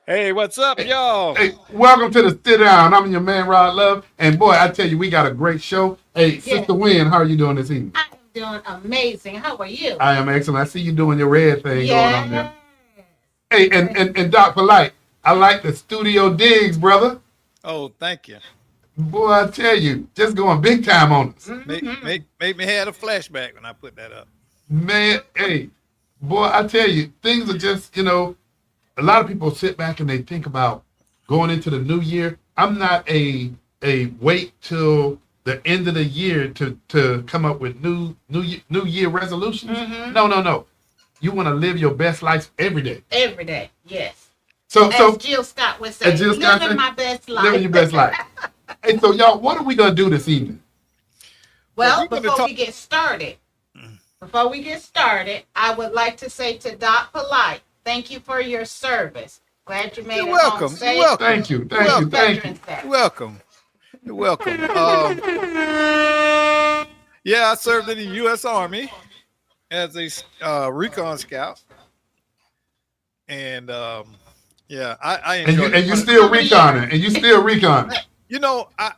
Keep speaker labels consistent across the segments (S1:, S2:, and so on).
S1: Hey, what's up, y'all?
S2: Hey, welcome to the Sitdown. I'm your man, Rod Love. And boy, I tell you, we got a great show. Hey,
S3: Yes,
S2: Sister Wynn, how are you doing this evening?
S3: I am doing amazing. How are you?
S2: I am excellent. I see you doing your red thing going on there.
S3: Yes.
S2: Hey, and,
S3: Yes.
S2: and, and Doc Polite, I like the studio digs, brother.
S1: Oh, thank you.
S2: Boy, I tell you, just going big time on us.
S1: Make me had a flashback when I put that up.
S2: Man, hey, boy, I tell you, things are just, a lot of people sit back and they think about going into the new year. I'm not a wait till the end of the year to come up with new year resolutions. No. You want to live your best life every day.
S3: Every day. Yes.
S2: So
S3: As Jill Scott would say,
S2: as Jill Scott
S3: living
S2: said,
S3: my best life.
S2: living your best life. Hey, so y'all, what are we gonna do this evening?
S1: Well,
S3: Well,
S1: we're gonna
S3: before
S1: talk.
S3: we get started, I would like to say to Doc Polite, thank you for your service. Glad you made
S1: You're
S3: it
S1: welcome.
S3: home
S1: You're
S3: safe.
S1: welcome.
S2: Thank you, thank you,
S1: Welcome.
S2: thank you.
S3: Veterans Day.
S1: You're welcome. You're welcome. Yeah, I served in the U.S. Army as a recon scout, and yeah, I
S2: And you
S1: enjoyed
S2: and
S1: it.
S2: you still reconning, and you still reconning.
S1: You know, I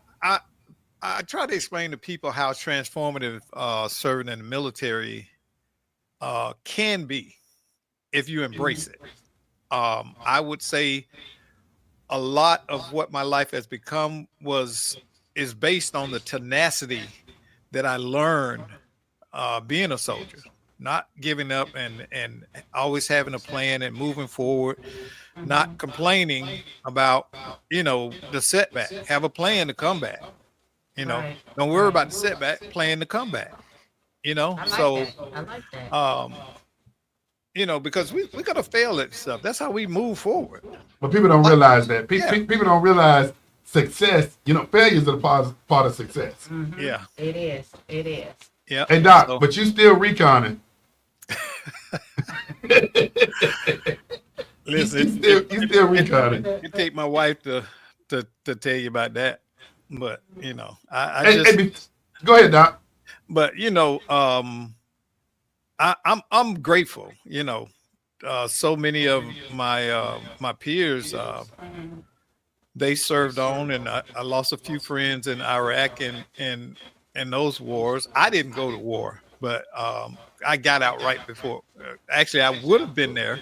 S1: try to explain to people how transformative serving in the military can be if you embrace it. I would say a lot of what my life has become is based on the tenacity that I learned being a soldier, not giving up and always having a plan and moving forward, not complaining about the setback. Have a plan to come back.
S3: Right.
S1: Don't worry about the setback. Plan to come back.
S3: I like
S1: So
S3: that. I like that.
S1: um, because we're gonna fail at stuff. That's how we move forward.
S2: But people don't
S1: Like,
S2: realize that.
S1: yeah,
S2: People don't realize success. Failures are part of success.
S1: yeah,
S3: It is. It is.
S1: yeah.
S2: Hey Doc,
S1: So
S2: but you still reconning.
S1: listen,
S2: You still reconning.
S1: it take my wife to tell you about that, but I
S2: Hey,
S1: just
S2: go ahead, Doc.
S1: but I'm grateful. So many of my peers they served on, and I lost a few friends in Iraq and those wars. I didn't go to war, but I got out right before. Actually, I would have been there,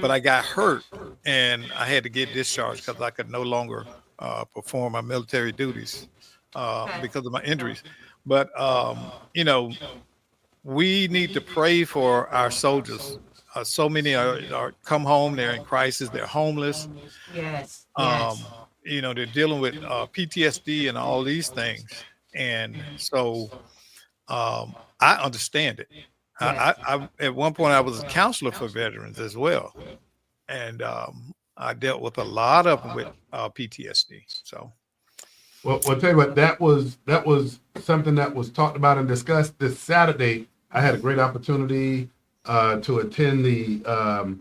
S1: but I got hurt and I had to get discharged because I could no longer perform my military duties
S3: Okay.
S1: because of my injuries. But we need to pray for our soldiers. So many are come home, they're in crisis, they're homeless.
S3: Yes.
S1: Um,
S3: Yes.
S1: they're dealing with PTSD and all these things. And so I understand it.
S3: Yes.
S1: I at one point I was a counselor for veterans as well, and I dealt with a lot of them with PTSD. So
S2: Well, tell you what, that was something that was talked about and discussed this Saturday. I had a great opportunity to attend the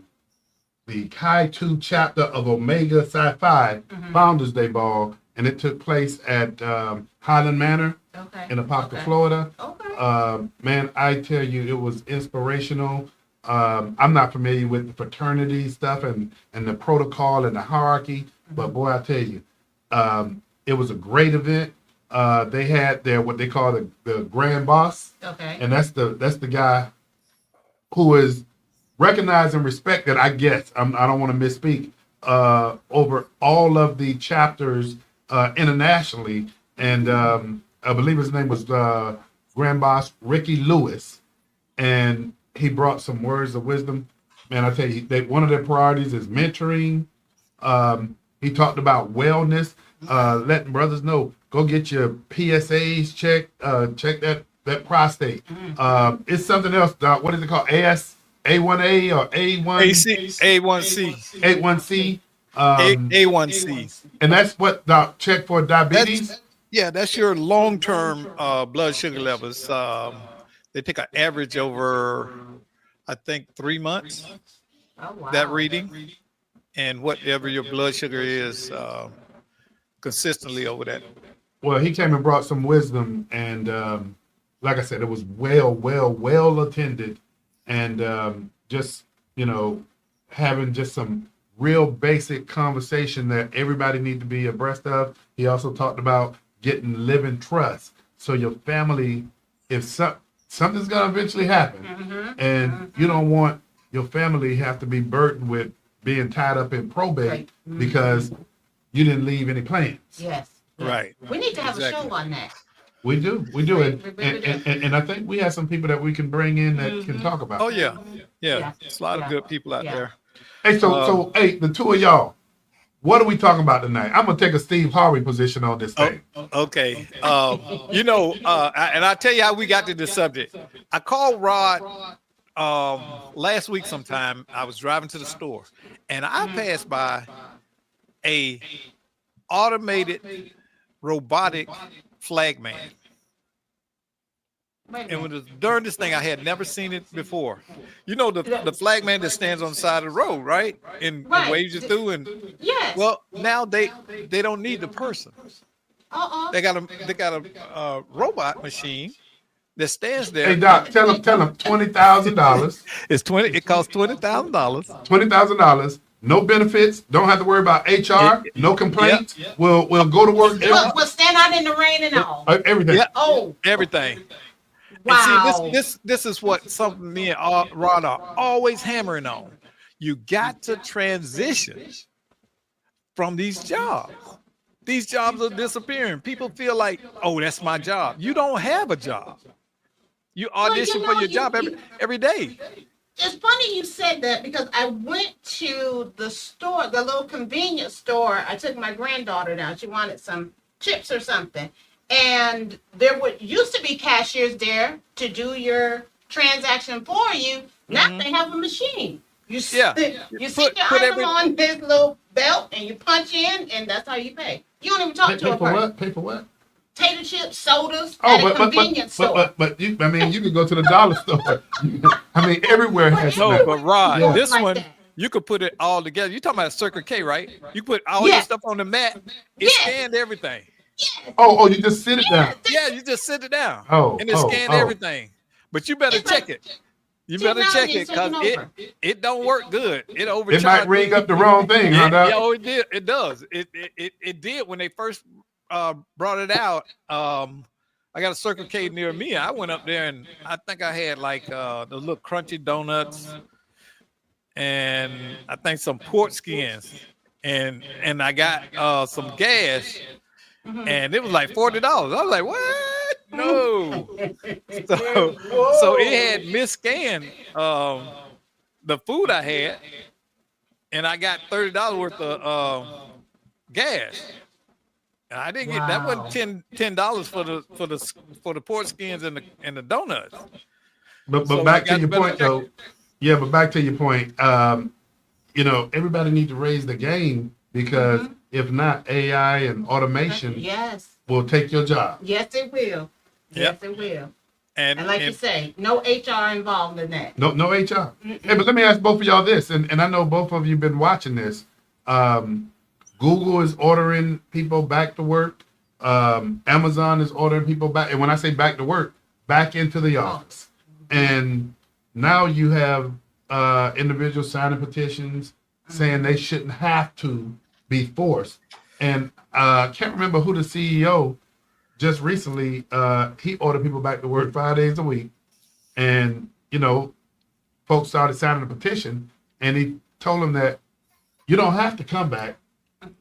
S2: Chi 2 chapter of Omega Psi Phi Founders Day Ball, and it took place at Highland Manor
S3: Okay.
S2: in Apopka,
S3: Okay.
S2: Florida.
S3: Okay.
S2: Man, I tell you, it was inspirational. I'm not familiar with the fraternity stuff and the protocol and the hierarchy, but boy, I tell you, it was a great event. They had their what they call the grand boss,
S3: Okay.
S2: and that's the guy who is recognized and respected. I guess I don't want to misspeak over all of the chapters internationally, and I believe his name was Grand Boss Ricky Lewis, and he brought some words of wisdom. Man, I tell you, one of their priorities is mentoring. He talked about wellness, letting brothers know go get your PSAs checked, check that prostate. It's something else, Doc. What is it called? A1A or
S1: A1C,
S2: A1C.
S1: A1C.
S2: And that's what Doc check for diabetes.
S1: That's yeah, that's your long-term blood sugar levels. They take an average over, I think, 3 months.
S3: Oh
S1: That
S3: wow.
S1: reading, and whatever your blood sugar is consistently over that.
S2: Well, he came and brought some wisdom, and like I said, it was well attended, and just having just some real basic conversation that everybody need to be abreast of. He also talked about getting living trust. So your family, if something's gonna eventually happen, and you don't want your family have to be burdened with being tied up in probate because you didn't leave any plans.
S3: Yes.
S1: Right.
S3: We need to have a show on that.
S2: We do, and I think we have some people that we can bring in that can talk about.
S1: Oh yeah. There's a lot of good people out there.
S2: Hey, so hey, the two of y'all, what are we talking about tonight? I'm gonna take a Steve Harvey position on this thing.
S1: Okay. And I'll tell you how we got to this subject. I called Rod last week sometime. I was driving to the store and I passed by a automated robotic flag man. And when it was during this thing, I had never seen it before. You know, the flag man that stands on the side of the road, right? And waves you through. And well, now they don't need the person. They got a robot machine that stands there.
S2: Hey Doc, tell them $20,000.
S1: It costs $20,000.
S2: $20,000. No benefits. Don't have to worry about HR. No complaints. We'll go to work.
S3: We'll stand out in the rain and all.
S2: Everything.
S1: Everything.
S3: Wow.
S1: And see, this is what something me and Ron are always hammering on. You got to transition from these jobs. These jobs are disappearing. People feel like, oh, that's my job. You don't have a job. You audition for your job every day.
S3: It's funny you said that because I went to the store, the little convenience store. I took my granddaughter down. She wanted some chips or something. And there used to be cashiers there to do your transaction for you. Now they have a machine. You sit your item on this little belt and you punch in, and that's how you pay. You don't even talk to a person.
S2: Pay for what?
S3: Potato chips, sodas at a convenience store.
S2: But you could go to the dollar store. Everywhere has
S1: no. But Rod, this one you could put it all together. You're talking about Circle K, right? You put all your stuff on the mat. It scanned everything.
S3: Yes.
S2: Oh, you just sit it down.
S1: Yeah, you just sit it down.
S2: And
S1: it scanned everything. But you better check it. You better check it because it don't work good. It overcharged.
S2: It might ring up the wrong thing.
S1: It did. It does. It did when they first brought it out. I got a Circle K near me. I went up there and I think I had like the little crunchy donuts and I think some pork skins and I got some gas. And it was like $40. I was like, what? No. So it had misscanned the food I had, and I got $30 worth of gas. And I didn't get that wasn't $10 for the pork skins and the donuts.
S2: But back to your point though. Yeah, but back to your point. Everybody needs to raise the game because if not, AI and automation will take your job.
S3: Yes, it will. Yes, it will.
S2: And
S3: like you say, no HR involved in that.
S2: No HR. Hey, but let me ask both of y'all this, and I know both of you been watching this. Google is ordering people back to work. Amazon is ordering people back. And when I say back to work, back into the office. And now you have individuals signing petitions saying they shouldn't have to be forced. And I can't remember who the CEO just recently, he ordered people back to work 5 days a week. And, folks started signing a petition and he told them that you don't have to come back.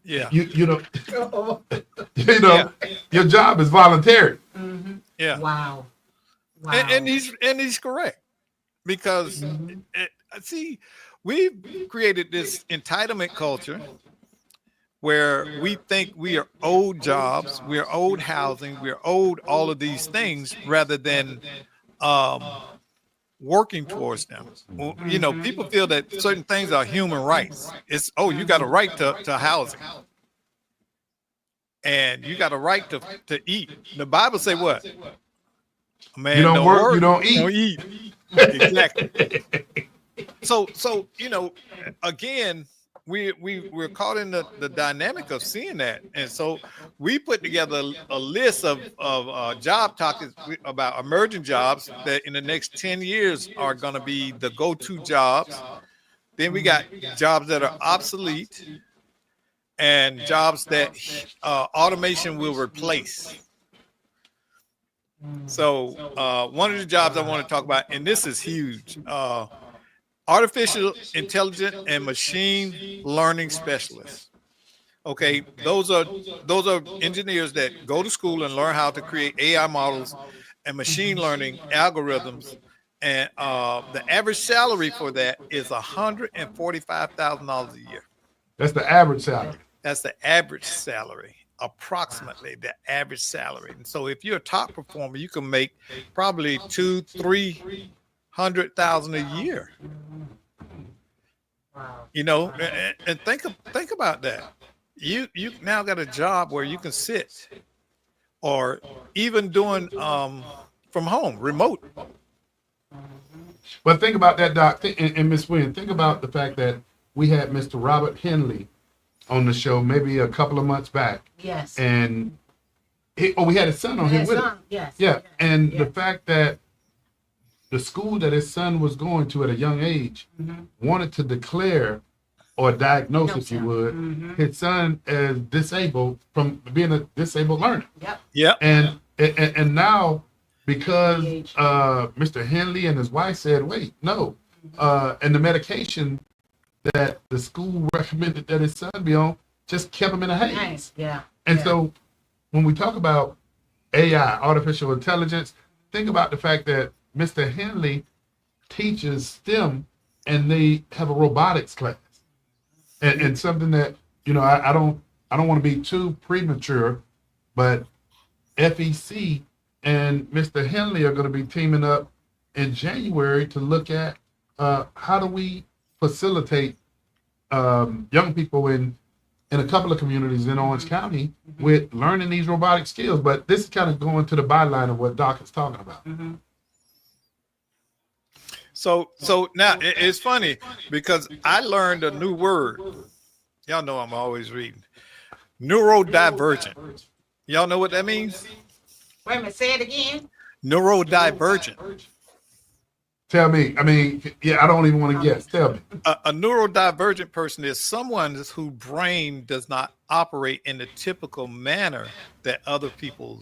S1: Yeah.
S2: You know, your job is voluntary.
S1: Yeah.
S3: Wow.
S1: And he's correct because see, we've created this entitlement culture where we think we are owed jobs, we're owed housing, we're owed all of these things rather than working towards them. People feel that certain things are human rights. It's, you got a right to housing. And you got a right to eat. The Bible say what? Man,
S2: you don't work, you don't eat.
S1: Don't eat. Exactly. So again, we're caught in the dynamic of seeing that, and so we put together a list of job topics about emerging jobs that in the next 10 years are going to be the go-to jobs Then we got jobs that are obsolete and jobs that automation will replace. So one of the jobs I want to talk about, and this is huge, artificial intelligence and machine learning specialists. Okay, those are engineers that go to school and learn how to create AI models and machine learning algorithms. And the average salary for that is $145,000 a year.
S2: That's the average salary.
S1: That's the average salary, approximately the average salary. And so if you're a top performer, you can make probably $200,000-300,000 a year.
S3: Wow.
S1: You know, and think about that. You now got a job where you can sit, or even doing from home, remote.
S2: But think about that, Doc, and Miss Wynn. Think about the fact that we had Mr. Robert Henley on the show maybe a couple of months back.
S3: Yes.
S2: And we had his son on here with him.
S3: Yes.
S2: Yeah. And the fact that the school that his son was going to at a young age wanted to declare or diagnose, if you would, his son as disabled from being a disabled learner.
S3: Yep.
S1: Yeah.
S2: And now, because Mr. Henley and his wife said, wait, no. And the medication that the school recommended that his son be on just kept him in a haze.
S3: Nice. Yeah.
S2: And so when we talk about AI, artificial intelligence, think about the fact that Mr. Henley teaches STEM and they have a robotics class. And something that, you know, I don't want to be too premature, but FEC and Mr. Henley are going to be teaming up in January to look at how do we facilitate young people in a couple of communities in Orange County with learning these robotic skills. But this is kind of going to the byline of what Doc is talking about.
S1: So now it's funny because I learned a new word. Y'all know I'm always reading. Neurodivergent. Y'all know what that means?
S3: Wait a minute, say it again.
S1: Neurodivergent.
S2: Tell me. I mean, yeah, I don't even want to guess. Tell me.
S1: A neurodivergent person is someone whose brain does not operate in the typical manner that other people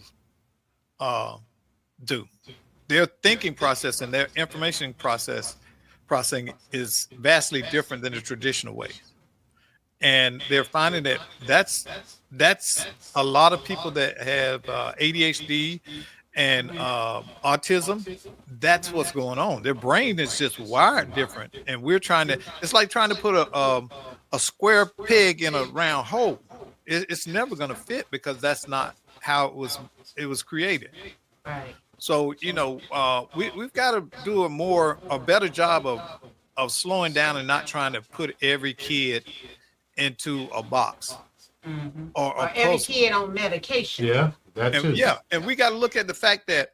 S1: do. Their thinking process and their information processing is vastly different than the traditional way. And they're finding that that's a lot of people that have ADHD and autism. That's what's going on. Their brain is just wired different. And we're it's like trying to put a square peg in a round hole. It's never going to fit because that's not how it was created.
S3: Right.
S1: So, you know, we've got to do a better job of slowing down and not trying to put every kid into a box or
S3: every kid on medication.
S2: Yeah, that too.
S1: Yeah, and we got to look at the fact that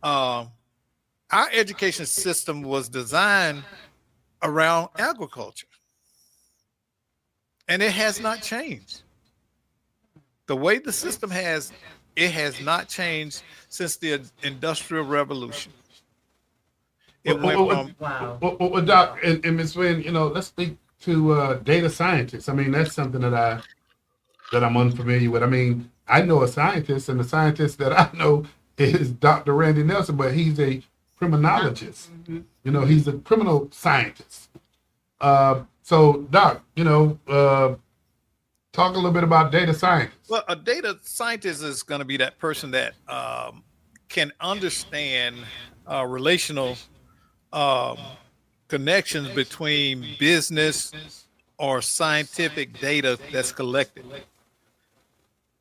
S1: our education system was designed around agriculture, and it has not changed. The way the system has not changed since the Industrial Revolution. It went from
S2: Well, Doc and Ms. Wynn, you know, let's speak to data scientists. I mean, that's something that I'm unfamiliar with. I mean, I know a scientist, and the scientist that I know is Dr. Randy Nelson, but he's a criminologist. You know, he's a criminal scientist. So, Doc, you know, talk a little bit about data science.
S1: Well, a data scientist is going to be that person that can understand relational connections between business or scientific data that's collected.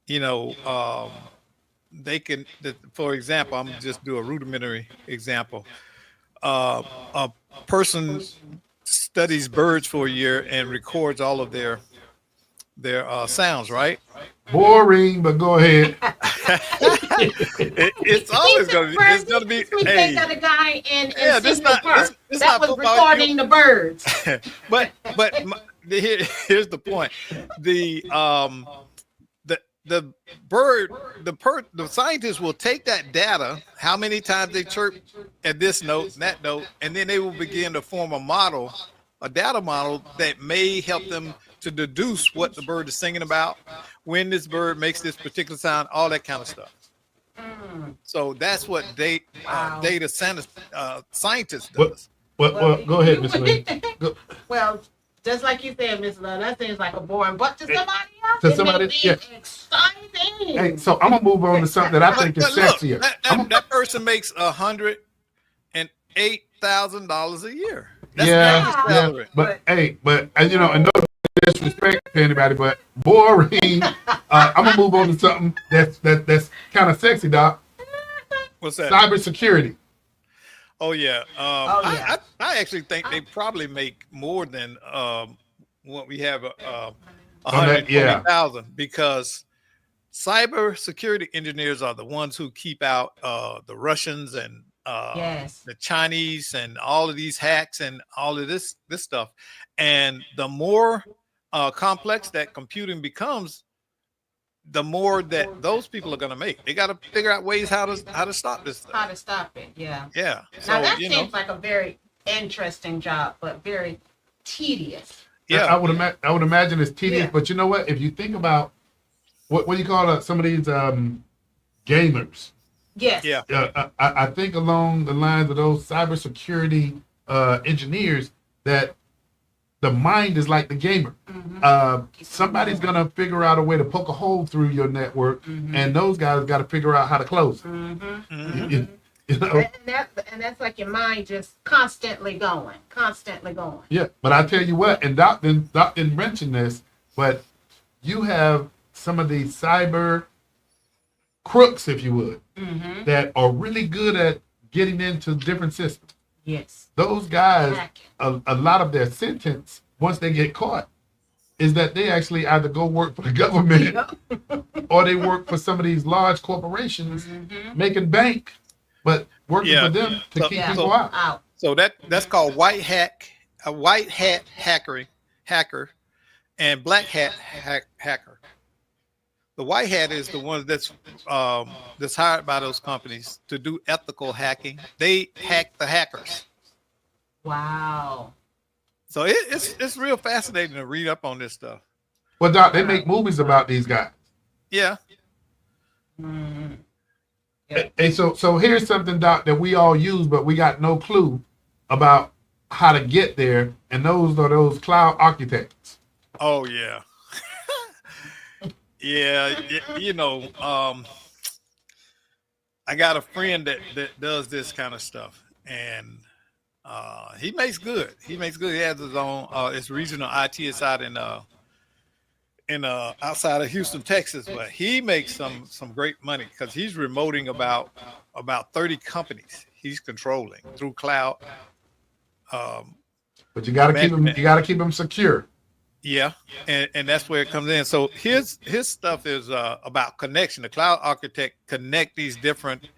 S1: You know, they can, for example, I'm just do a rudimentary example. A person studies birds for a year and records all of their sounds, right?
S2: Boring, but go ahead.
S1: It's always going to be.
S3: Think of the guy in
S1: this
S3: Central Park that was recording the birds.
S1: but here's the point: the scientists will take that data, how many times they chirp at this note and that note, and then they will begin to form a model a data model that may help them to deduce what the bird is singing about, when this bird makes this particular sound, all that kind of stuff. So that's what
S3: Wow.
S1: data scientist
S2: What?
S1: does.
S2: Well, go ahead, Miss Lee.
S3: Well, just like you said, Miss Love, that seems like a boring, but to somebody else,
S2: To
S3: it
S2: somebody,
S3: may be
S2: yeah.
S3: exciting.
S2: Hey, so I'm gonna move on to something that I think is
S1: But look,
S2: sexier.
S1: that person makes $108,000 a year. That's
S2: Yeah,
S1: his
S2: yeah,
S1: salary.
S2: but hey, and and no disrespect to anybody, but boring. I'm gonna move on to something that's kind of sexy, Doc.
S1: What's that?
S2: Cybersecurity.
S1: Oh yeah.
S3: Oh, yeah.
S1: I actually think they probably make more than what we have
S2: On that, yeah.
S1: 120,000, because cyber security engineers are the ones who keep out the Russians and
S3: Yes.
S1: the Chinese and all of these hacks and all of this stuff. And the more complex that computing becomes, the more that those people are going to make. They got to figure out ways how to stop this stuff.
S3: How to stop it? Yeah.
S1: Yeah. So
S3: Now that seems like a very interesting job, but very tedious.
S1: yeah.
S2: I would imagine it's tedious,
S3: Yeah.
S2: but you know what? If you think about what do you call some of these gamers?
S3: Yes.
S1: Yeah.
S2: I think along the lines of those cybersecurity engineers that the mind is like the gamer. Somebody's gonna figure out a way to poke a hole through your network, and those guys got to figure out how to close it. You know?
S3: And that's like your mind just constantly going.
S2: Yeah, but I tell you what, and Doc didn't mention this, but you have some of these cyber crooks, if you would, that are really good at getting into different systems.
S3: Yes.
S2: Those guys,
S3: Hacking.
S2: a lot of their sentence, once they get caught, is that they actually either go work for the government or they work for some of these large corporations making bank, but working for them to keep people out.
S1: So that's called white hat hacker, and black hat hacker. The white hat is the one that's hired by those companies to do ethical hacking. They hack the hackers.
S3: Wow.
S1: So it's real fascinating to read up on this stuff.
S2: Well, Doc, they make movies about these guys.
S1: Yeah.
S2: And so here's something, Doc, that we all use, but we got no clue about how to get there. And those are those cloud architects.
S1: Oh yeah. Yeah, I got a friend that does this kind of stuff, and he makes good. He has his own it's regional IT side in outside of Houston, Texas, but he makes some great money because he's remoting about 30 companies he's controlling through cloud.
S2: But you got to keep them secure.
S1: Yeah, and that's where it comes in. So his stuff is about connection. The cloud architect connect these different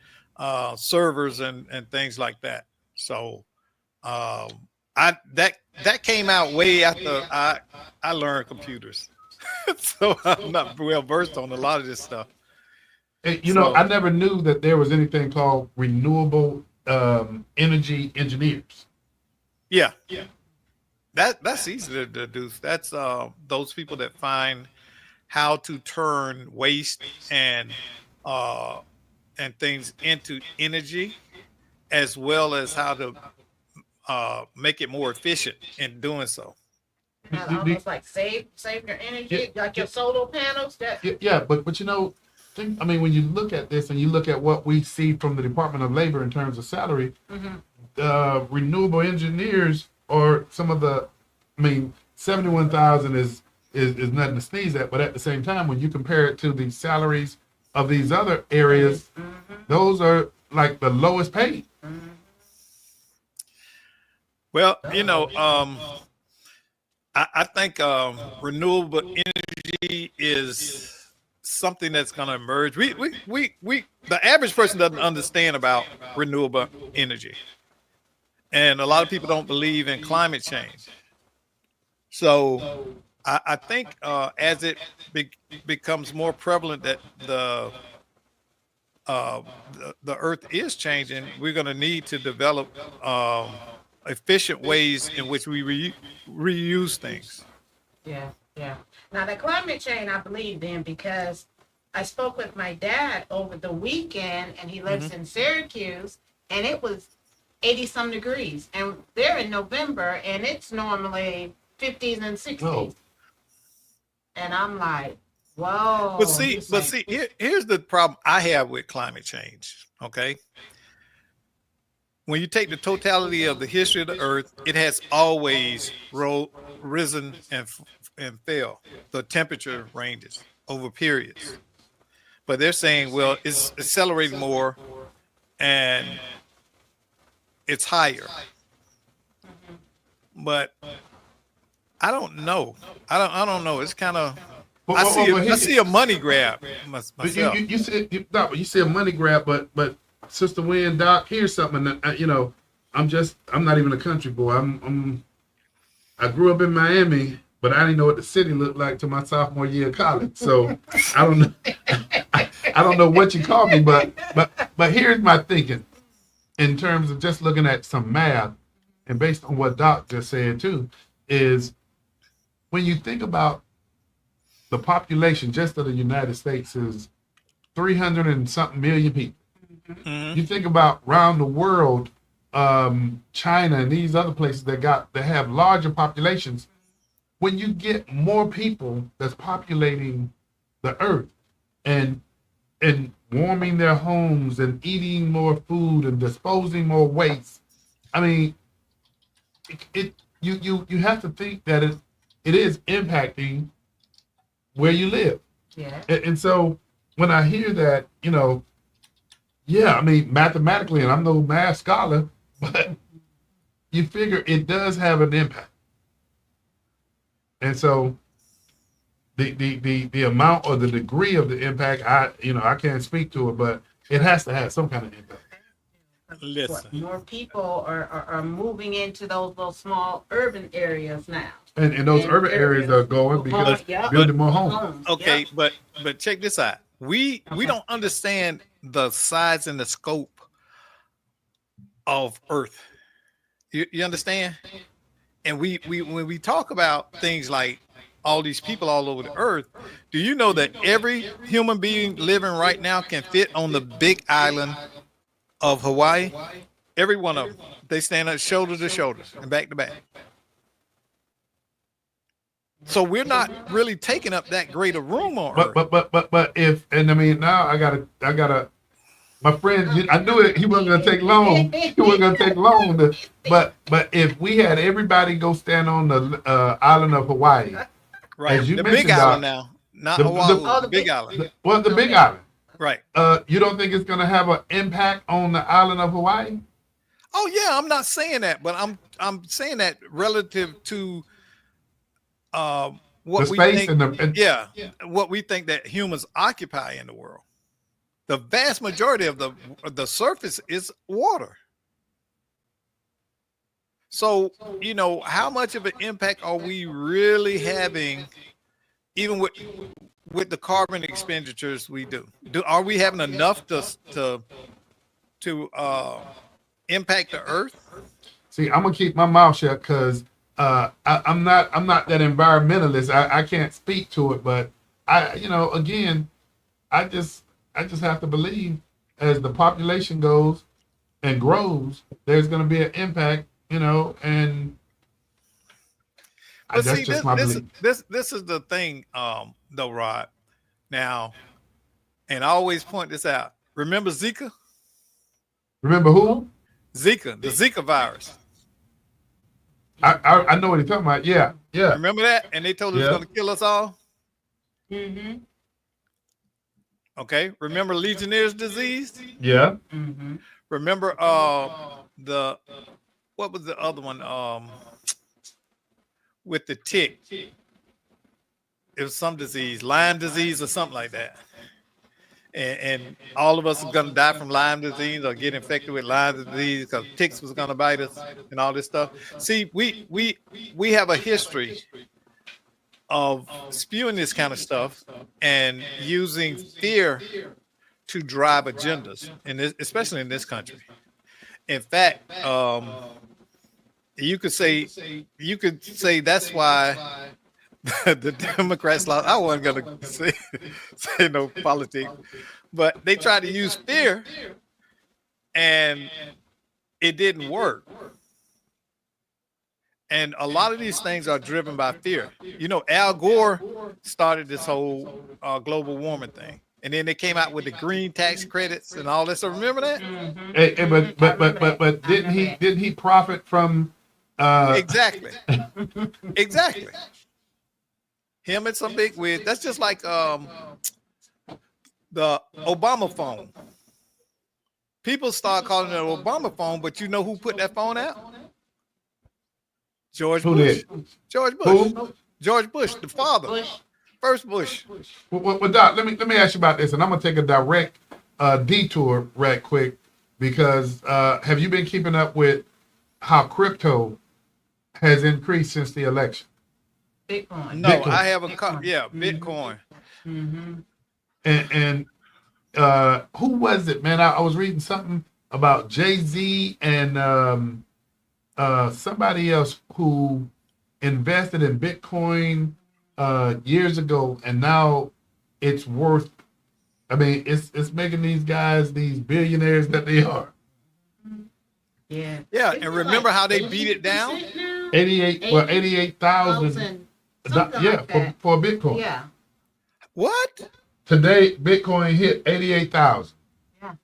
S1: servers and things like that. So that came out way after I learned computers. So I'm not well versed on a lot of this stuff.
S2: Hey, I never knew that there was anything called renewable energy engineers.
S1: Yeah. That's easy to deduce. That's those people that find how to turn waste and things into energy, as well as how to make it more efficient in doing so.
S3: Almost like save your energy, like your solar panels.
S2: Yeah, but when you look at this and you look at what we see from the Department of Labor in terms of salary, renewable engineers or some of 71,000 is nothing to sneeze at, but at the same time, when you compare it to the salaries of these other areas, those are like the lowest paid.
S1: Well, I think renewable energy is something that's going to emerge. We the average person doesn't understand about renewable energy. And a lot of people don't believe in climate change. So I think as it becomes more prevalent that the Earth is changing, we're going to need to develop efficient ways in which we reuse things.
S3: Yeah, yeah. Now the climate change, I believe in because I spoke with my dad over the weekend, and he
S1: Hmm.
S3: lives in Syracuse, and it was 80 some degrees, and they're in November, and it's normally 50s and 60s,
S2: Oh,
S3: and I'm like,
S1: But
S3: whoa.
S1: see,
S3: He's
S1: but
S3: like,
S1: see, here's the problem I have with climate change. Okay, when you take the totality of the history of the Earth, it has always risen and fell. The temperature ranges over periods, but they're saying, well, it's accelerating more and it's higher. But I don't know. I don't know. It's kind of
S2: but
S1: I see a money grab myself.
S2: you said Doc, you said money grab, but Sister Wynn, Doc, here's something that I'm not even a country boy. I grew up in Miami, but I didn't know what the city looked like till my sophomore year of college. So I don't know. I don't know what you call me, but here's my thinking in terms of just looking at some math, and based on what Doc just said too, is when you think about the population just of the United States is 300 and something million people.
S1: Hmm.
S2: You think about around the world, China and these other places that have larger populations. When you get more people that's populating the earth and warming their homes and eating more food and disposing more waste, I mean, you have to think that it is impacting where you live.
S3: yeah.
S2: And so when I hear that, yeah, I mean, mathematically, and I'm no math scholar, but you figure it does have an impact. And so the amount or the degree of the impact, I can't speak to it, but it has to have some kind of impact.
S1: Listen,
S3: More people are moving into those little small urban areas now.
S2: And those
S3: And
S2: urban areas are going
S3: more,
S2: because
S3: yep,
S1: but
S2: building more homes.
S3: homes.
S1: okay,
S3: Yep.
S1: but check this out. We don't understand the size and the scope of Earth. You understand? And we when we talk about things like all these people all over the earth, do you know that every human being living right now can fit on the big island of Hawaii? Every one of them. They stand up shoulder to shoulder and back to back. So we're not really taking up that great a room on
S2: But
S1: Earth.
S2: if, and I mean, now I gotta my friend, I knew it. He wasn't gonna take long. He wasn't gonna take long. But if we had everybody go stand on the island of Hawaii,
S1: Right.
S2: as you
S1: The big
S2: mentioned,
S1: island
S2: Doc,
S1: now, not
S2: the
S1: Oahu,
S3: Oh,
S1: the big island.
S2: the big island,
S1: Right.
S2: you don't think it's gonna have an impact on the island of Hawaii?
S1: Oh yeah, I'm not saying that, but I'm saying that relative to
S2: The
S1: what we
S2: space
S1: think,
S2: and
S1: yeah, what we think that humans occupy in the world. The vast majority of the surface is water. So, how much of an impact are we really having, even with the carbon expenditures we do? Are we having enough to impact the earth?
S2: see, I'm gonna keep my mouth shut because I'm not that environmentalist. I can't speak to it, but again, I just have to believe as the population goes and grows, there's going to be an impact, and
S1: But
S2: that's
S1: see,
S2: just
S1: this
S2: my
S1: this
S2: belief.
S1: this this is the thing, though, Rod. Now, and I always point this out. Remember Zika?
S2: Remember who?
S1: Zika, the Zika virus.
S2: I know what you're talking about. Yeah, yeah,
S1: Remember that? And they told us it was
S2: yeah,
S1: going to kill us all.
S3: Mm-hmm.
S1: Okay. Remember Legionnaire's disease?
S2: yeah.
S3: Mm-hmm.
S1: Remember the what was the other one? With the tick. It was some disease, Lyme disease or something like that. And all of us are gonna die from Lyme disease or get infected with Lyme disease because ticks was gonna bite us and all this stuff. See, we have a history of spewing this kind of stuff and using fear to drive agendas, especially in this country. In fact, You could say that's why the Democrats lost. I wasn't gonna say no politics, but they tried to use fear, and it didn't work. And a lot of these things are driven by fear. You know, Al Gore started this whole global warming thing, and then they came out with the green tax credits and all this. So remember that?
S2: But didn't he profit from?
S1: Exactly. Exactly. Him and some big wigs. That's just like the Obama phone. People start calling it an Obama phone, but you know who put that phone out? George Bush. George Bush.
S2: Who?
S1: George Bush, the father. First Bush.
S2: Well, Doc, let me ask you about this, and I'm gonna take a direct detour right quick because have you been keeping up with how crypto has increased since the election?
S3: Bitcoin.
S1: No,
S2: Bitcoin.
S1: I have a Bitcoin.
S3: Mm-hmm.
S2: And who was it, man? I was reading something about Jay-Z and somebody else who invested in Bitcoin years ago, and now it's worth. I mean, it's making these guys these billionaires that they are.
S3: Yeah.
S1: Yeah, and remember how they beat it down?
S2: 88,000. Yeah, for Bitcoin.
S3: Yeah.
S1: What?
S2: Today, Bitcoin hit 88,000.
S3: Yeah.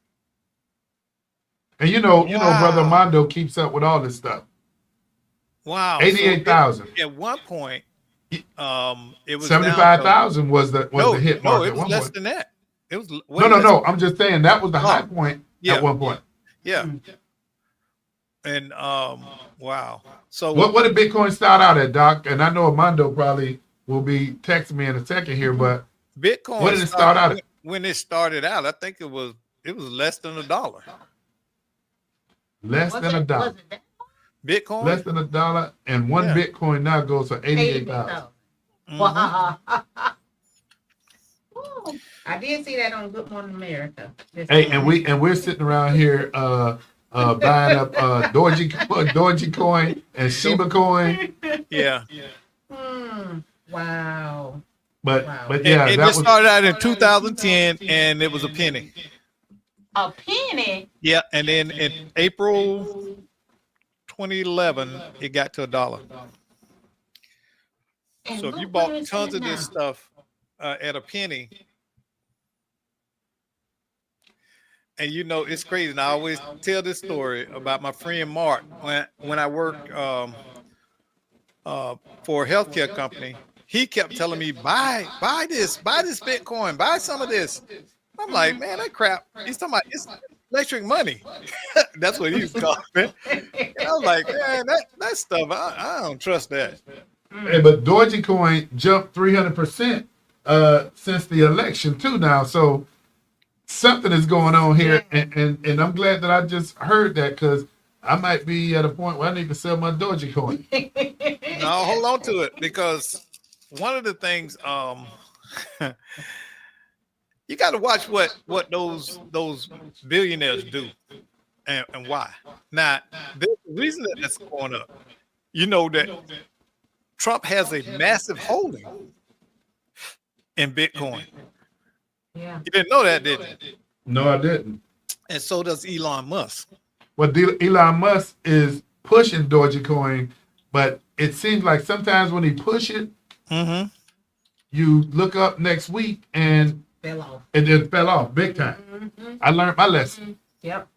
S2: And you know,
S1: Wow.
S2: Brother Mondo keeps up with all this stuff.
S1: Wow.
S2: 88,000.
S1: So at one point, it was
S2: 75,000 was the hit mark
S1: No, it
S2: at
S1: was
S2: one
S1: less
S2: point.
S1: than that. It was
S2: No. I'm just saying that was the high point at one point.
S1: Yeah. And wow. So
S2: What did Bitcoin start out at, Doc? And I know Armando probably will be texting me in a second here, but
S1: Bitcoin,
S2: what did it start out at?
S1: When it started out, I think it was less than $1.
S2: Less than $1.
S1: Bitcoin?
S2: Less than $1, and one Bitcoin now goes for 88,000.
S3: Wow. I did see that on Good Morning America.
S2: Hey, and we're sitting around here buying up Doji coin and Shiba coin.
S1: Yeah.
S3: Wow.
S2: But yeah,
S1: it just started out in 2010, and it was a penny.
S3: A penny?
S1: Yeah, and then in April 2011, it got to $1.
S3: And
S1: So if you
S3: look
S1: bought
S3: where it's
S1: tons
S3: at
S1: of this
S3: now.
S1: stuff at a penny, and you know it's crazy. And I always tell this story about my friend Mark when I worked for a healthcare company. He kept telling me, buy this Bitcoin, buy some of this. I'm like, man, that crap. He's talking about it's electric money. That's what he's calling it. And I was like, man, that stuff, I don't trust that.
S2: Hey, but Dogecoin jumped 300% since the election too now. So something is going on here, and I'm glad that I just heard that because I might be at a point where I need to sell my Dogecoin.
S1: No, hold on to it because one of the things you got to watch what those billionaires do and why. Now, there's a reason that that's going up. You know that Trump has a massive holding in Bitcoin.
S3: Yeah.
S1: You didn't know that, did you?
S2: No, I didn't.
S1: And so does Elon Musk.
S2: Well, Elon Musk is pushing Dogecoin, but it seems like sometimes when he push it, you look up next week and
S3: Fell off.
S2: it fell off big time. I learned my lesson.
S3: Yep.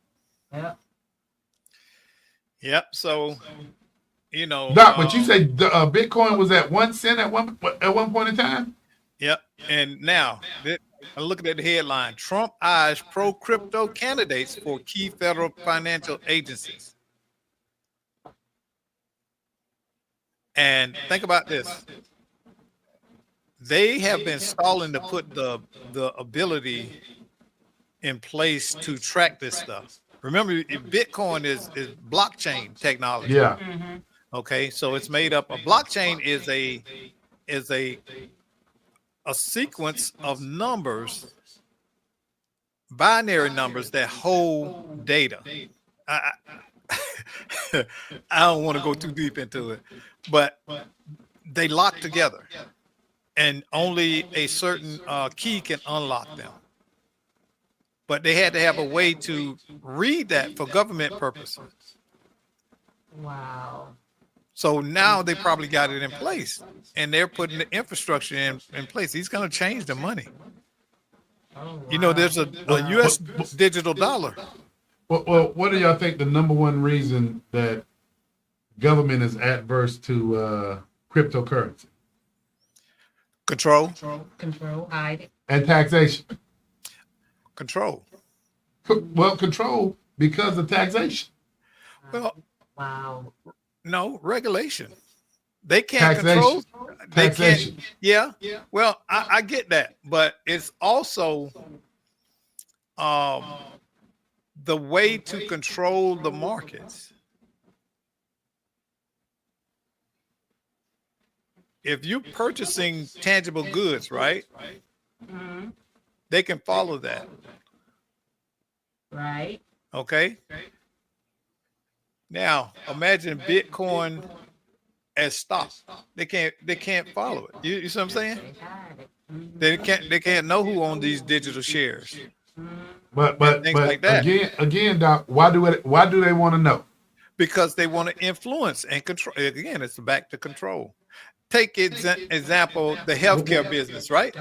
S1: So, you know,
S2: Doc, but you say Bitcoin was at 1 cent at one point in time?
S1: Yep. And now, I'm looking at the headline. Trump eyes pro-crypto candidates for key federal financial agencies. And think about this. They have been stalling to put the ability in place to track this stuff. Remember, Bitcoin is blockchain technology.
S2: Yeah.
S1: Okay, so it's made up. A blockchain is a sequence of numbers, binary numbers that hold data. I don't want to go too deep into it, but they lock together, and only a certain key can unlock them. But they had to have a way to read that for government purposes.
S3: Wow.
S1: So now they probably got it in place, and they're putting the infrastructure in place. He's going to change the money.
S3: Oh,
S1: You know, there's a U.S. digital dollar.
S2: Well, what do y'all think the number one reason that government is adverse to cryptocurrency?
S1: Control.
S3: Control, hide it.
S2: And taxation?
S1: Control.
S2: Well, control because of taxation.
S1: Well,
S3: Wow.
S1: no, regulation. They can't
S2: Taxation.
S1: control. They
S2: Taxation.
S1: can't. Yeah. Well, I get that, but it's also the way to control the markets. If you're purchasing tangible goods, right?
S3: Mm-hmm.
S1: They can follow that.
S3: Right.
S1: Okay. Now imagine Bitcoin as stock. They can't follow it. You see what I'm saying?
S3: They hide it. Mm-hmm.
S1: They can't know who owns these digital shares.
S2: But
S1: Things like that.
S2: again, Doc, why do they want to know?
S1: Because they want to influence and control. Again, it's back to control. Take example, the healthcare business, right?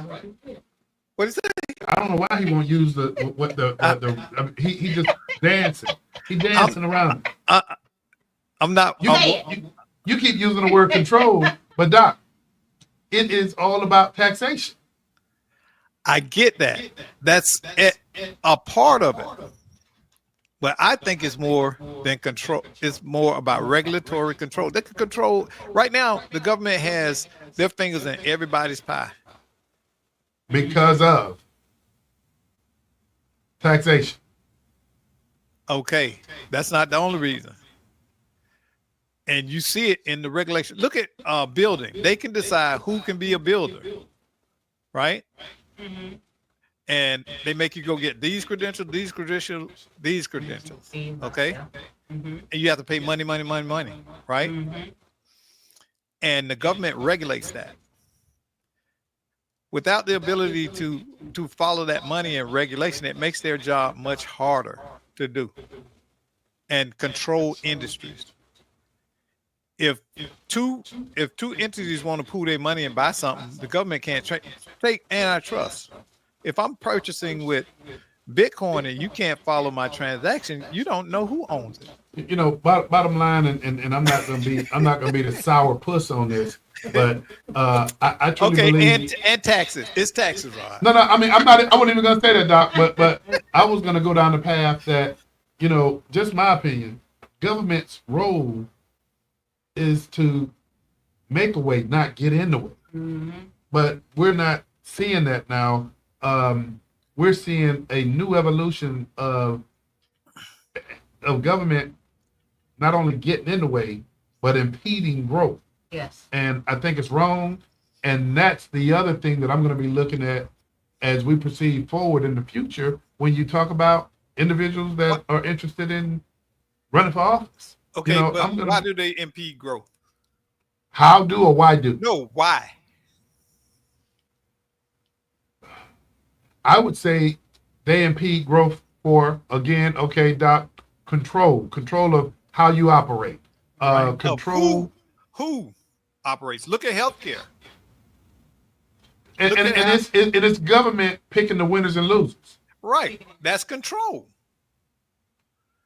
S1: What is that?
S2: I don't know why he won't use he just dancing. He dancing around.
S1: I'm not.
S2: You keep using the word control, but Doc, it is all about taxation.
S1: I get that. That's a part of it. But I think it's more than control. It's more about regulatory control. They can control. Right now, the government has their fingers in everybody's pie.
S2: Because of taxation.
S1: Okay. That's not the only reason. And you see it in the regulation. Look at building. They can decide who can be a builder, right?
S3: Mm-hmm.
S1: And they make you go get these credentials, these credentials, these credentials. Okay.
S3: Mm-hmm.
S1: And you have to pay money, right?
S3: Mm-hmm.
S1: And the government regulates that. Without the ability to follow that money and regulation, it makes their job much harder to do and control industries. If two entities want to pool their money and buy something, the government can't take antitrust. If I'm purchasing with Bitcoin and you can't follow my transaction, you don't know who owns it.
S2: You know, bottom line, and I'm not gonna be the sour puss on this, but I truly believe.
S1: And taxes. It's taxes, Rod.
S2: No, I mean I wasn't even gonna say that, Doc, but I was gonna go down the path that, you know, just my opinion, government's role is to make a way, not get in the way.
S3: Mm-hmm.
S2: But we're not seeing that now. We're seeing a new evolution of government not only getting in the way, but impeding growth.
S3: Yes.
S2: And I think it's wrong. And that's the other thing that I'm going to be looking at as we proceed forward in the future when you talk about individuals that are interested in running for office.
S1: Okay,
S2: you know,
S1: but why do they impede growth?
S2: How do or why do?
S1: No, why?
S2: I would say they impede growth for, again, okay, Doc, control of how you operate.
S1: Right.
S2: Control.
S1: Who operates? Look at healthcare.
S2: And it's government picking the winners and losers.
S1: Right. That's control.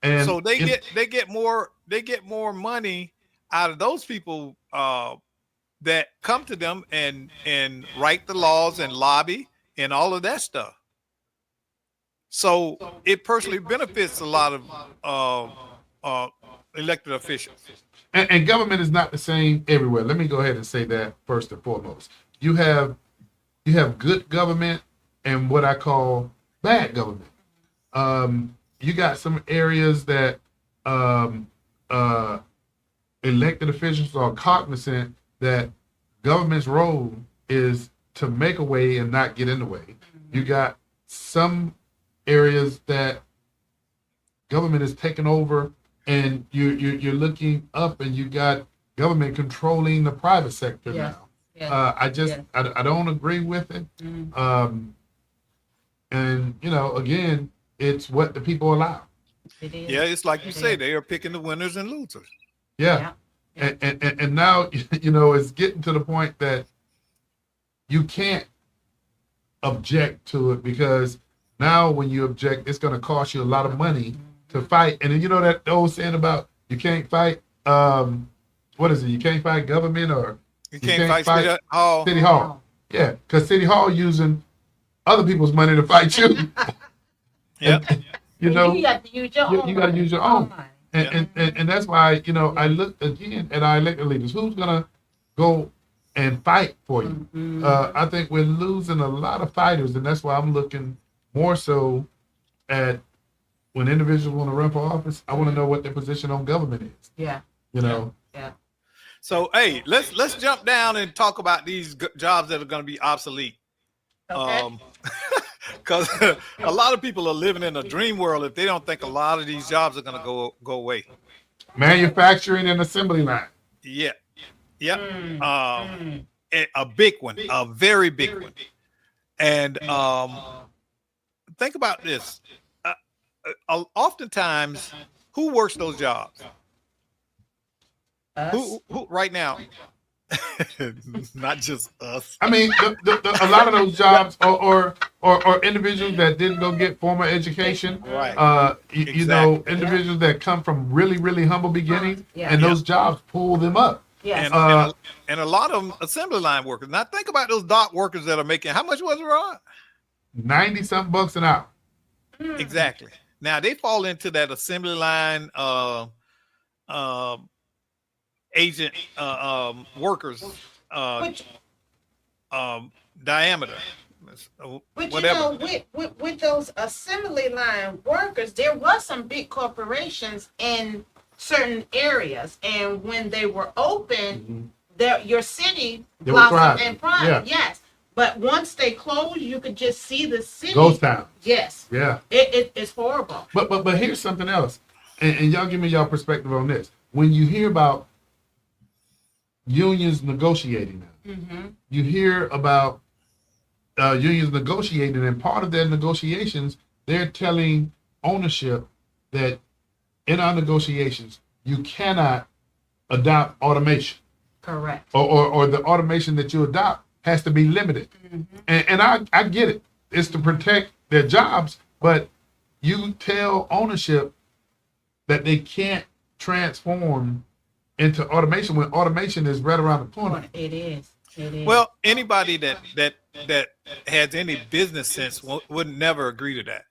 S2: And
S1: so they get more money out of those people that come to them and write the laws and lobby and all of that stuff. So it personally benefits a lot of elected officials.
S2: And government is not the same everywhere. Let me go ahead and say that first and foremost. You have good government and what I call bad government. You got some areas that elected officials are cognizant that government's role is to make a way and not get in the way. You got some areas that government is taking over and you're looking up, and you got government controlling the private sector
S3: Yes.
S2: now.
S3: Yes.
S2: I don't agree with it. And again, it's what the people allow.
S3: It is.
S1: Yeah, it's like you
S3: It
S1: say,
S3: is.
S1: they are picking the winners and losers.
S2: Yeah. And now it's getting to the point that you can't object to it, because now when you object, it's going to cost you a lot of money to fight. And then that old saying about you can't fight. What is it? You can't fight government, or
S1: You can't fight City Hall.
S2: City Hall. Yeah, because City Hall using other people's money to fight you.
S1: Yep.
S2: You know,
S3: you got to use your own.
S2: you got to
S3: money.
S2: use your own. And that's why I look again at our elected leaders. Who's gonna go and fight for you? I think we're losing a lot of fighters, and that's why I'm looking more so at when individuals want to run for office. I want to know what their position on government is.
S3: Yeah.
S2: Yeah.
S1: So hey, let's jump down and talk about these jobs that are going to be obsolete.
S3: Okay.
S1: Because a lot of people are living in a dream world if they don't think a lot of these jobs are going to go away.
S2: Manufacturing and assembly line.
S1: Yeah. Yep. A big one, a very big one. And think about this. Oftentimes, who works those jobs?
S3: Us.
S1: Who right now? Not just us.
S2: I mean, a lot of those jobs or individuals that didn't go get formal education.
S1: Right.
S2: Exactly. Individuals that come from really, really humble beginnings, and those jobs pull them up.
S3: Yes.
S1: And a lot of them assembly line workers. Now think about those dock workers that are making, how much was it, Rod?
S2: 90-something bucks an hour.
S1: Exactly. Now they fall into that assembly line agent workers diameter.
S3: But
S1: Whatever.
S3: with those assembly line workers, there was some big corporations in certain areas, and when they were open, your city
S2: They were
S3: blossomed
S2: thriving.
S3: and thrived.
S2: Yeah.
S3: Yes, but once they closed, you could just see the city.
S2: Ghost town.
S3: Yes,
S2: Yeah.
S3: it's horrible.
S2: But here's something else, and y'all give me y'all perspective on this. When you hear about unions negotiating now, you hear about unions negotiating, and part of their negotiations, they're telling ownership that in our negotiations, you cannot adopt automation.
S3: Correct.
S2: Or the automation that you adopt has to be limited. And I get it. It's to protect their jobs, but you tell ownership that they can't transform into automation when automation is right around the corner.
S3: It is.
S1: Well, anybody that has any business sense would never agree to that,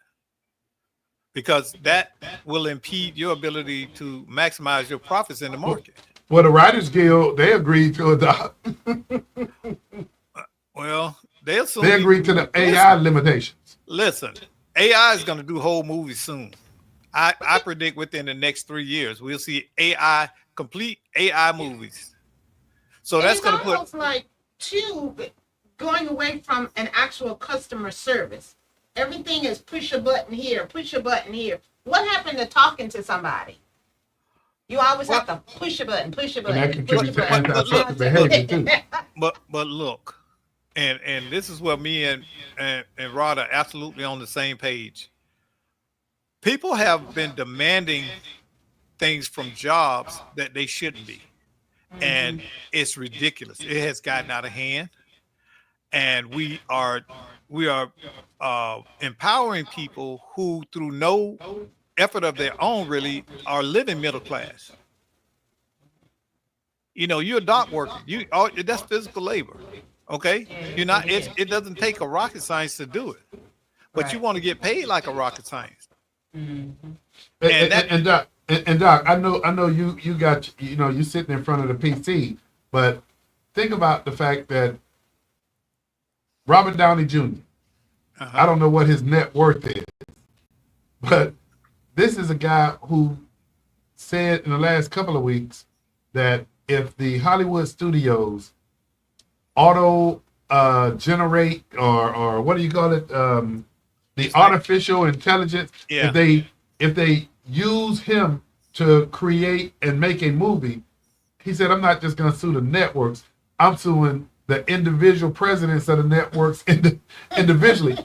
S1: because that will impede your ability to maximize your profits in the market.
S2: Well, the Writers Guild, they agreed to adopt.
S1: Well, they
S2: agreed to the AI limitations.
S1: Listen, AI is going to do whole movies soon. I predict within the next 3 years we'll see complete AI movies. So that's going to put
S3: almost like going away from an actual customer service. Everything is push a button here, push a button here. What happened to talking to somebody? You always have to push a button, push a button.
S2: And that contributes to antisocial behavior too.
S1: But look, and this is where me and Rod are absolutely on the same page. People have been demanding things from jobs that they shouldn't be. And it's ridiculous. It has gotten out of hand. And we are empowering people who, through no effort of their own, really are living middle class. You're a dock worker. That's physical labor. Okay, you're not. It doesn't take a rocket science to do it, but you want to get paid like a rocket science.
S2: And Doc, I know you got you're sitting in front of the PC, but think about the fact that Robert Downey Jr. I don't know what his net worth is, but this is a guy who said in the last couple of weeks that if the Hollywood studios auto generate or what do you call it, the artificial intelligence, if they use him to create and make a movie, he said, I'm not just going to sue the networks. I'm suing the individual presidents of the networks individually.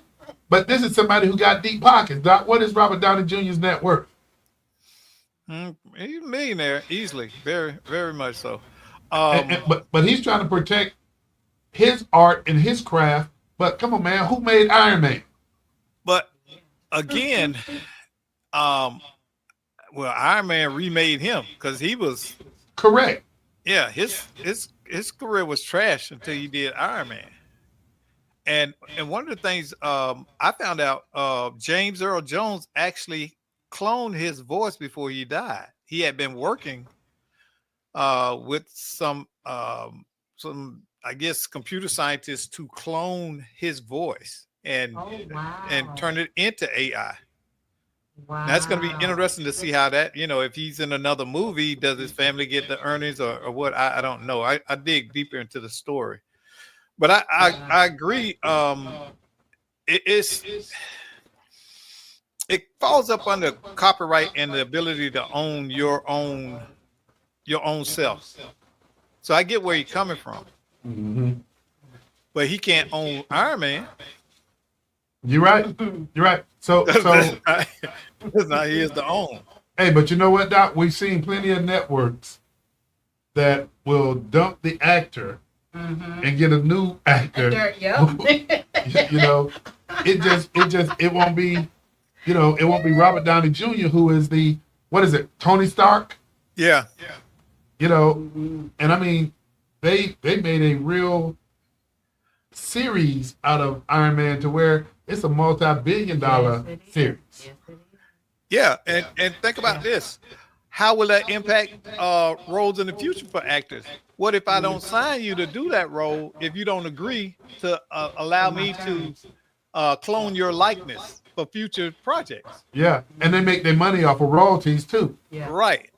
S2: But this is somebody who got deep pockets. Doc, what is Robert Downey Jr.'s net worth?
S1: He's a millionaire easily, very, very much so.
S2: But he's trying to protect his art and his craft. But come on, man, who made Iron Man?
S1: But again, well, Iron Man remade him because he was
S2: correct.
S1: Yeah, his career was trash until he did Iron Man. And one of the things I found out, James Earl Jones actually cloned his voice before he died. He had been working with some I guess computer scientists to clone his voice and turn it into AI. Wow. Now, it's going to be interesting to see how that, if he's in another movie, does his family get the earnings or what? I don't know. I dig deeper into the story. But I agree. It falls up under copyright and the ability to own your own self. So I get where you're coming from. Mm-hmm. But he can't own Iron Man.
S2: You're right. You're right. So
S1: now he is the own.
S2: Hey, but you know what, Doc? We've seen plenty of networks that will dump the actor and get a new actor. It won't be, it won't be Robert Downey Jr. who is Tony Stark?
S1: Yeah.
S2: And I mean, they made a real series out of Iron Man to where it's a multi-billion-dollar series.
S1: Yeah, and think about this. How will that impact roles in the future for actors? What if I don't sign you to do that role if you don't agree to allow me to clone your likeness for future projects?
S2: Yeah, and they make their money off of royalties too.
S1: Yeah. Right.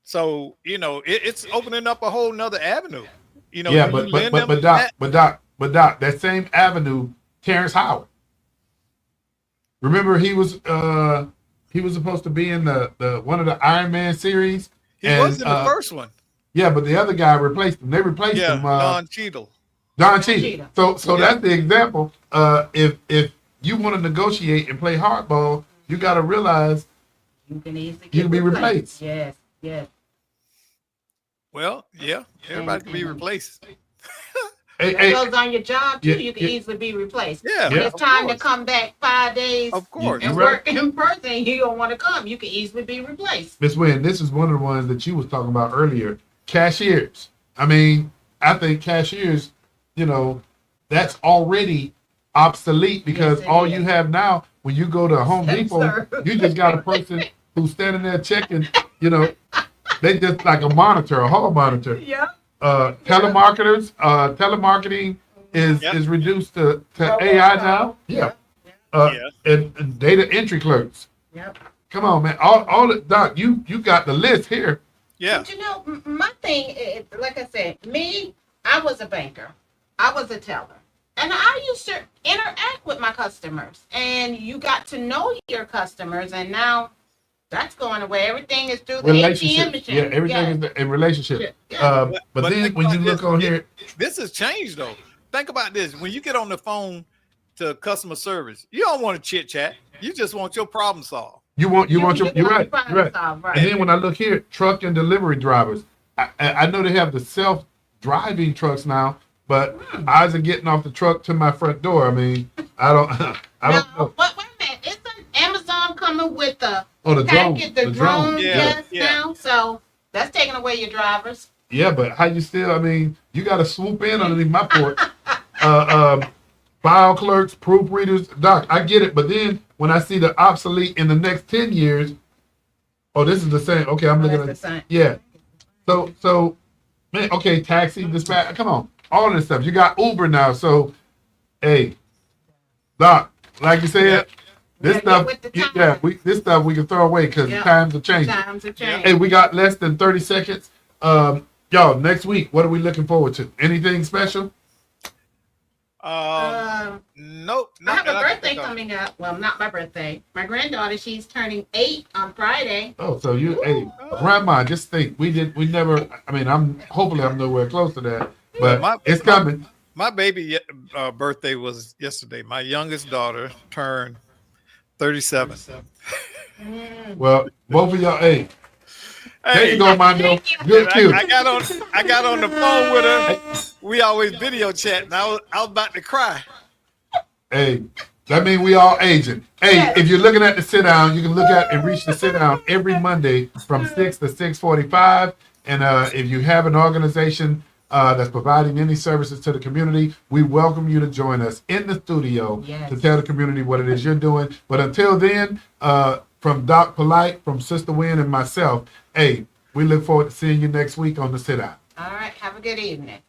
S1: So, it's opening up a whole nother avenue.
S2: But Doc, that same avenue, Terrence Howard. Remember, he was supposed to be in the one of the Iron Man series.
S1: He was in the first one.
S2: Yeah, but the other guy replaced him. They replaced him.
S1: Don Cheadle.
S2: So that's the example. If you want to negotiate and play hardball, you got to realize
S3: you can
S2: be replaced.
S3: Yes.
S1: Well, yeah, everybody can be replaced.
S3: That goes on your job too. You can easily be replaced.
S1: Yeah,
S3: when it's time to come back 5 days,
S1: of course,
S3: and work in person, you don't want to come. You can easily be replaced.
S2: Miss Wynn, this is one of the ones that you was talking about earlier. Cashiers. I mean, I think cashiers, that's already obsolete because all you have now when you go to Home Depot, you just got a person who's standing there checking. They just like a hall monitor.
S3: Yeah.
S2: Telemarketers, telemarketing is reduced to AI now. Yeah. And data entry clerks.
S3: Yep.
S2: Come on, man. All the Doc, you got the list here.
S1: Yeah.
S3: But my thing is, like I said, I was a banker. I was a teller. And I used to interact with my customers. And you got to know your customers. And now that's going away. Everything is through the ATM machine.
S2: Yeah, everything is in relationship. Yeah. But then when you look on here,
S1: this has changed though. Think about this: when you get on the phone to customer service, you don't want to chit chat. You just want your problem solved.
S2: You're right. And then when I look here, truck and delivery drivers. I know they have the self-driving trucks now, but ours are getting off the truck to my front door. I mean, I don't know.
S3: But wait a minute, isn't Amazon coming with the drone now? So that's taking away your drivers.
S2: Yeah, but how you still? I mean, you got to swoop in underneath my porch. File clerks, proofreaders, Doc, I get it. But then when I see the obsolete in the next 10 years, this is the same. Okay, I'm looking at yeah. So, man, okay, taxi, dispatch. Come on, all this stuff. You got Uber now. So, hey, Doc, like you said. This stuff, this stuff we can throw away because times are changing. Hey, we got less than 30 seconds. Y'all, next week, what are we looking forward to? Anything special?
S1: Nope.
S3: I have
S1: that
S3: a
S1: can
S3: birthday
S1: think of.
S3: coming up. Well, not my birthday. My granddaughter, she's turning 8 on Friday.
S2: Oh, so you, hey,
S1: Oh.
S2: grandma, just think, we never, I mean, hopefully I'm nowhere close to that,
S1: Well,
S2: but it's coming.
S1: my baby birthday was yesterday. My youngest daughter turned 37.
S2: Well, both of y'all, hey, there
S1: Hey,
S2: you go, Mondo.
S3: Thank you.
S2: Good cue.
S1: I got on the phone with her. We always video chat, and I was about to cry.
S2: Hey, that means we all aging. Hey,
S3: Yes.
S2: if you're looking at the sit down, you can look at and reach the sit down every Monday from 6 to 6:45. And if you have an organization that's providing any services to the community, we welcome you to join us in the studio
S3: Yes.
S2: to tell the community what it is you're doing. But until then, from Doc Polite, from Sister Wynn, and myself, hey, we look forward to seeing you next week on the sit down.
S3: All right. Have a good evening.